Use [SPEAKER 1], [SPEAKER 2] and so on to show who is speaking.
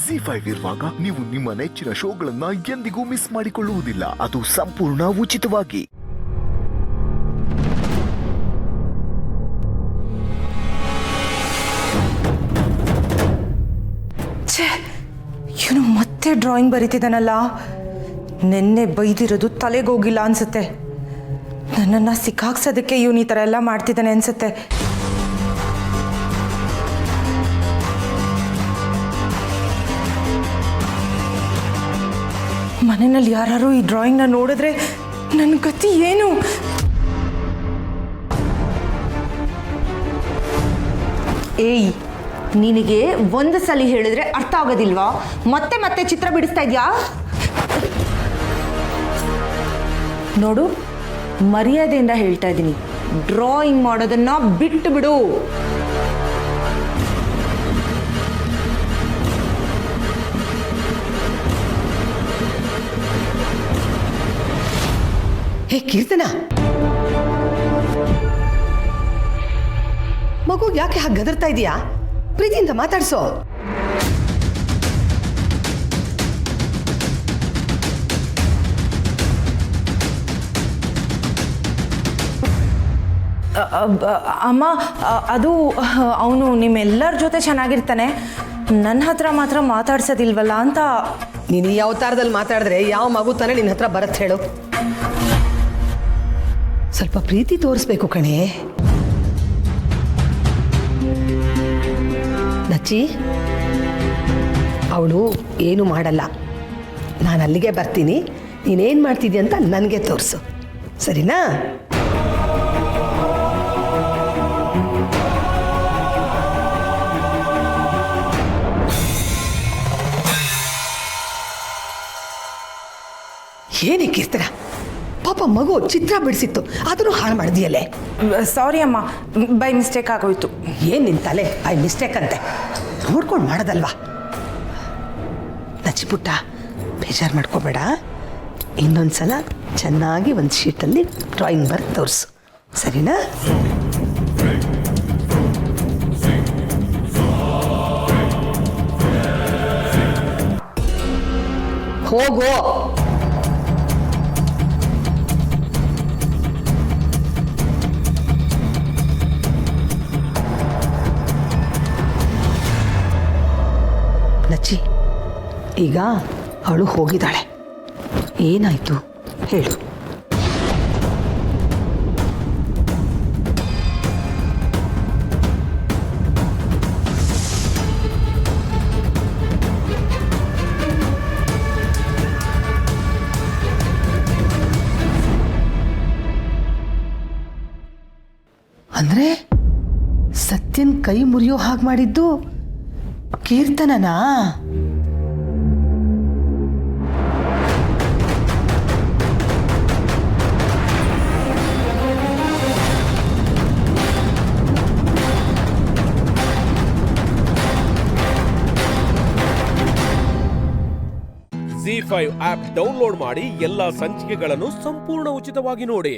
[SPEAKER 1] ZEE5 ಇರುವಾಗ ನೀವು ನಿಮ್ಮ ನೆಚ್ಚಿನ ಶೋಗಳನ್ನ ಎಂದಿಗೂ ಮಿಸ್ ಮಾಡಿಕೊಳ್ಳುವುದಿಲ್ಲ. ಅದು ಸಂಪೂರ್ಣ ಉಚಿತವಾಗಿ.
[SPEAKER 2] ಇವನು ಮತ್ತೆ ಡ್ರಾಯಿಂಗ್ ಬರೀತಿದ್ದಾನಲ್ಲ. ನೆನ್ನೆ ಬೈದಿರೋದು ತಲೆಗೋಗಿಲ್ಲ ಅನ್ಸುತ್ತೆ. ನನ್ನನ್ನು ಸಿಕ್ಕಾಕ್ಸೋದಕ್ಕೆ ಇವನು ಈ ಥರ ಎಲ್ಲ ಮಾಡ್ತಿದ್ದಾನೆ ಅನ್ಸುತ್ತೆ. ಮನೆಯಲ್ಲಿ ಯಾರು ಈ ಡ್ರಾಯಿಂಗ್ನ ನೋಡಿದ್ರೆ ನನ್ನ ಗತಿ ಏನು?
[SPEAKER 3] ಏಯ್, ನಿನಗೆ ಒಂದು ಸಲ ಹೇಳಿದ್ರೆ ಅರ್ಥ ಆಗೋದಿಲ್ವಾ? ಮತ್ತೆ ಮತ್ತೆ ಚಿತ್ರ ಬಿಡಿಸ್ತಾ ಇದೆಯಾ? ನೋಡು, ಮರ್ಯಾದೆಯಿಂದ ಹೇಳ್ತಾ ಇದ್ದೀನಿ, ಡ್ರಾಯಿಂಗ್ ಮಾಡೋದನ್ನ ಬಿಟ್ಟು ಬಿಡು.
[SPEAKER 4] ಹೇ ಕೀರ್ತನ, ಮಗು ಯಾಕೆ ಹಾಗೆ ಗದರ್ತಾ ಇದೀಯಾ? ಪ್ರೀತಿಯಿಂದ ಮಾತಾಡ್ಸೋ.
[SPEAKER 2] ಅಮ್ಮ, ಅದು ಅವನು ನಿಮ್ಮೆಲ್ಲರ ಜೊತೆ ಚೆನ್ನಾಗಿರ್ತಾನೆ, ನನ್ನ ಹತ್ರ ಮಾತ್ರ ಮಾತಾಡ್ಸೋದಿಲ್ವಲ್ಲ ಅಂತ.
[SPEAKER 4] ನೀನು ಈ ಅವತಾರದಲ್ಲಿ ಮಾತಾಡಿದ್ರೆ ಯಾವ ಮಗು ತಾನೇ ನಿನ್ನ ಹತ್ರ ಬರತ್ತೆ ಹೇಳು? ಸ್ವಲ್ಪ ಪ್ರೀತಿ ತೋರಿಸ್ಬೇಕು ಕಣೆ. ನಚ್ಚಿ, ಅವಳು ಏನು ಮಾಡಲ್ಲ. ನಾನು ಅಲ್ಲಿಗೆ ಬರ್ತೀನಿ, ನೀನೇನು ಮಾಡ್ತಿದ್ದಿ ಅಂತ ನನಗೆ ತೋರಿಸು, ಸರಿನಾ? ಏನೇ ಕೀರ್ತನ, ಪಾಪ ಮಗು ಚಿತ್ರ ಬಿಡಿಸಿತ್ತು, ಆದರೂ ಹಾಳು ಮಾಡಿದೆಯಲ್ಲೇ.
[SPEAKER 2] ಸಾರಿ ಅಮ್ಮ, ಬೈ ಮಿಸ್ಟೇಕ್ ಆಗೋಯ್ತು.
[SPEAKER 4] ಏನು ನಿನ್ನ ತಲೆ ಬೈ ಮಿಸ್ಟೇಕ್ ಅಂತೆ? ನೋಡ್ಕೊಂಡು ಮಾಡೋದಲ್ವಾ? ನಚ್ಚಿ ಪುಟ್ಟ, ಬೇಜಾರು ಮಾಡ್ಕೋಬೇಡ. ಇನ್ನೊಂದ್ಸಲ ಚೆನ್ನಾಗಿ ಒಂದು ಶೀಟಲ್ಲಿ ಡ್ರಾಯಿಂಗ್ ಬರೆದು ತೋರಿಸು, ಸರಿನಾ? ಹೋಗೋ. ನಚ್ಚಿ, ಈಗ ಅವಳು ಹೋಗಿದ್ದಾಳೆ, ಏನಾಯ್ತು ಹೇಳು? ಅಂದ್ರೆ ಸತ್ಯನ್ ಕೈ ಮುರಿಯೋ ಹಾಗೆ ಮಾಡಿದ್ದು ಕೀರ್ತನನಾ?
[SPEAKER 5] ZEE5 ಆಪ್ ಡೌನ್ಲೋಡ್ ಮಾಡಿ ಎಲ್ಲಾ ಸಂಚಿಕೆಗಳನ್ನು ಸಂಪೂರ್ಣ ಉಚಿತವಾಗಿ ನೋಡಿ.